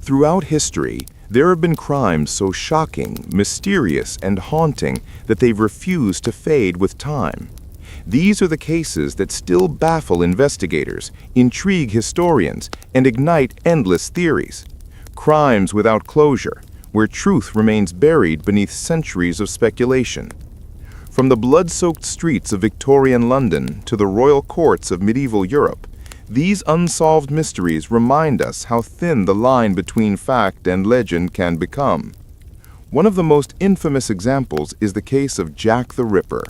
Throughout history, there have been crimes so shocking, mysterious, and haunting that they've refused to fade with time. These are the cases that still baffle investigators, intrigue historians, and ignite endless theories. Crimes without closure, where truth remains buried beneath centuries of speculation. From the blood-soaked streets of Victorian London to the royal courts of medieval Europe, these unsolved mysteries remind us how thin the line between fact and legend can become. One of the most infamous examples is the case of Jack the Ripper,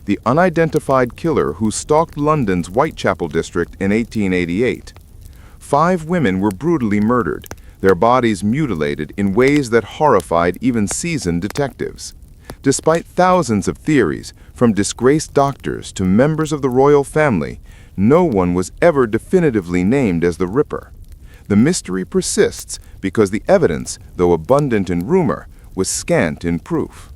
the unidentified killer who stalked London's Whitechapel district in 1888. 5 women were brutally murdered, their bodies mutilated in ways that horrified even seasoned detectives. Despite thousands of theories, from disgraced doctors to members of the royal family, no one was ever definitively named as the Ripper. The mystery persists because the evidence, though abundant in rumor, was scant in proof.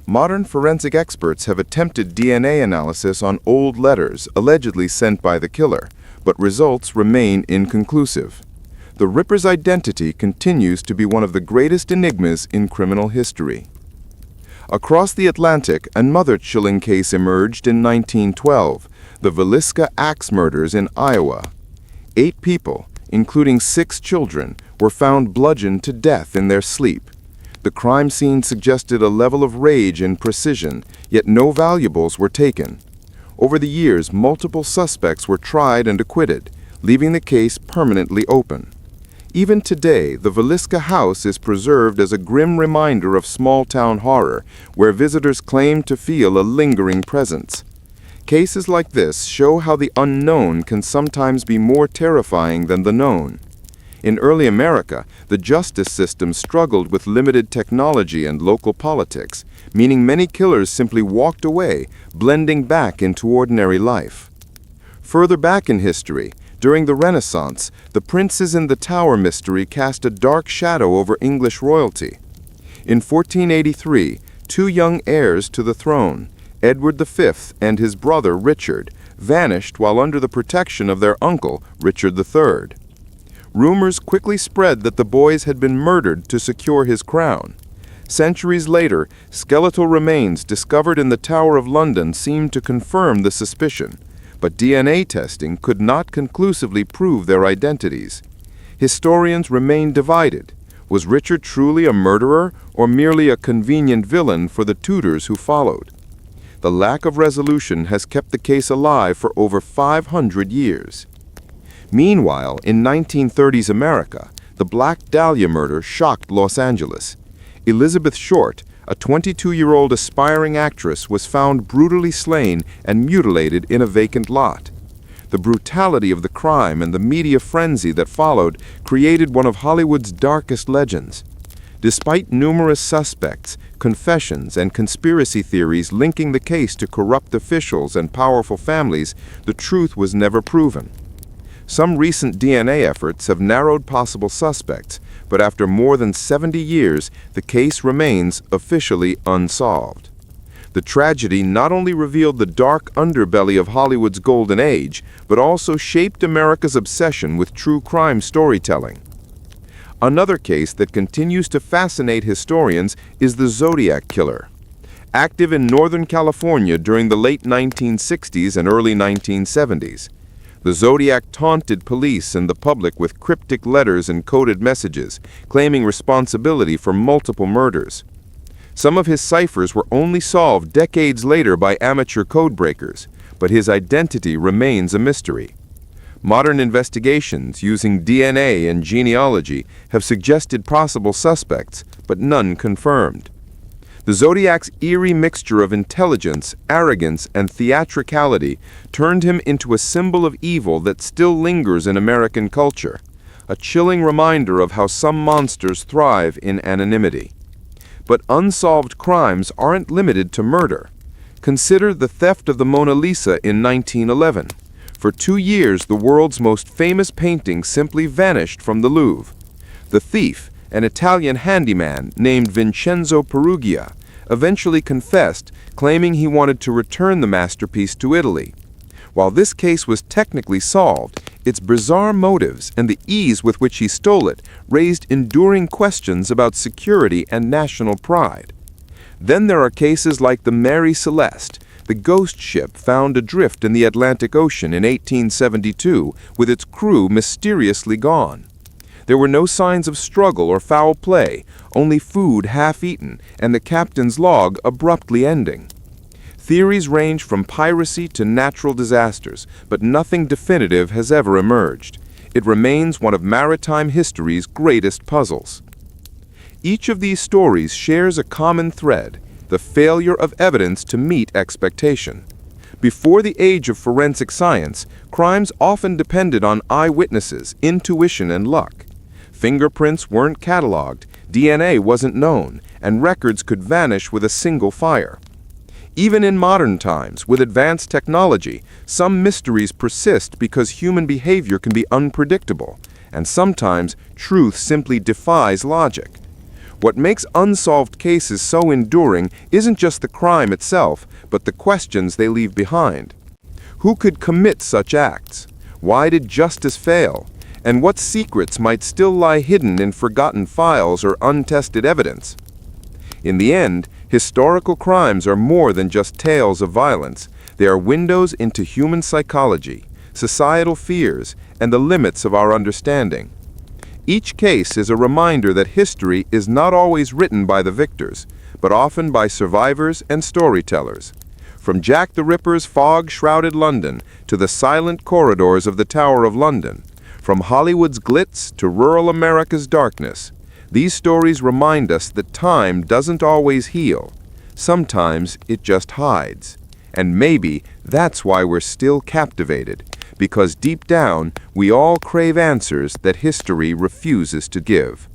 Modern forensic experts have attempted DNA analysis on old letters allegedly sent by the killer, but results remain inconclusive. The Ripper's identity continues to be one of the greatest enigmas in criminal history. Across the Atlantic, another chilling case emerged in 1912, the Villisca Axe Murders in Iowa. 8 people, including 6 children, were found bludgeoned to death in their sleep. The crime scene suggested a level of rage and precision, yet no valuables were taken. Over the years, multiple suspects were tried and acquitted, leaving the case permanently open. Even today, the Villisca house is preserved as a grim reminder of small-town horror, where visitors claim to feel a lingering presence. Cases like this show how the unknown can sometimes be more terrifying than the known. In early America, the justice system struggled with limited technology and local politics, meaning many killers simply walked away, blending back into ordinary life. Further back in history, during the Renaissance, the Princes in the Tower mystery cast a dark shadow over English royalty. In 1483, 2 young heirs to the throne, Edward V and his brother Richard, vanished while under the protection of their uncle, Richard III. Rumors quickly spread that the boys had been murdered to secure his crown. Centuries later, skeletal remains discovered in the Tower of London seemed to confirm the suspicion, but DNA testing could not conclusively prove their identities. Historians remain divided. Was Richard truly a murderer or merely a convenient villain for the Tudors who followed? The lack of resolution has kept the case alive for over 500 years. Meanwhile, in 1930s America, the Black Dahlia murder shocked Los Angeles. Elizabeth Short, a 22-year-old aspiring actress, was found brutally slain and mutilated in a vacant lot. The brutality of the crime and the media frenzy that followed created one of Hollywood's darkest legends. Despite numerous suspects, confessions, and conspiracy theories linking the case to corrupt officials and powerful families, the truth was never proven. Some recent DNA efforts have narrowed possible suspects, but after more than 70 years, the case remains officially unsolved. The tragedy not only revealed the dark underbelly of Hollywood's golden age, but also shaped America's obsession with true crime storytelling. Another case that continues to fascinate historians is the Zodiac killer. Active in Northern California during the late 1960s and early 1970s, the Zodiac taunted police and the public with cryptic letters and coded messages, claiming responsibility for multiple murders. Some of his ciphers were only solved decades later by amateur codebreakers, but his identity remains a mystery. Modern investigations using DNA and genealogy have suggested possible suspects, but none confirmed. The Zodiac's eerie mixture of intelligence, arrogance, and theatricality turned him into a symbol of evil that still lingers in American culture, a chilling reminder of how some monsters thrive in anonymity. But unsolved crimes aren't limited to murder. Consider the theft of the Mona Lisa in 1911. For 2 years, the world's most famous painting simply vanished from the Louvre. The thief, an Italian handyman named Vincenzo Perugia, eventually confessed, claiming he wanted to return the masterpiece to Italy. While this case was technically solved, its bizarre motives and the ease with which he stole it raised enduring questions about security and national pride. Then there are cases like the Mary Celeste, the ghost ship found adrift in the Atlantic Ocean in 1872 with its crew mysteriously gone. There were no signs of struggle or foul play, only food half-eaten and the captain's log abruptly ending. Theories range from piracy to natural disasters, but nothing definitive has ever emerged. It remains one of maritime history's greatest puzzles. Each of these stories shares a common thread: the failure of evidence to meet expectation. Before the age of forensic science, crimes often depended on eyewitnesses, intuition, and luck. Fingerprints weren't cataloged, DNA wasn't known, and records could vanish with a single fire. Even in modern times, with advanced technology, some mysteries persist because human behavior can be unpredictable, and sometimes truth simply defies logic. What makes unsolved cases so enduring isn't just the crime itself, but the questions they leave behind. Who could commit such acts? Why did justice fail? And what secrets might still lie hidden in forgotten files or untested evidence? In the end, historical crimes are more than just tales of violence. They are windows into human psychology, societal fears, and the limits of our understanding. Each case is a reminder that history is not always written by the victors, but often by survivors and storytellers. From Jack the Ripper's fog-shrouded London to the silent corridors of the Tower of London, from Hollywood's glitz to rural America's darkness, these stories remind us that time doesn't always heal. Sometimes it just hides. And maybe that's why we're still captivated, because deep down, we all crave answers that history refuses to give.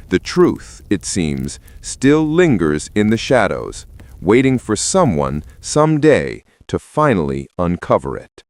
The truth, it seems, still lingers in the shadows, waiting for someone, someday, to finally uncover it.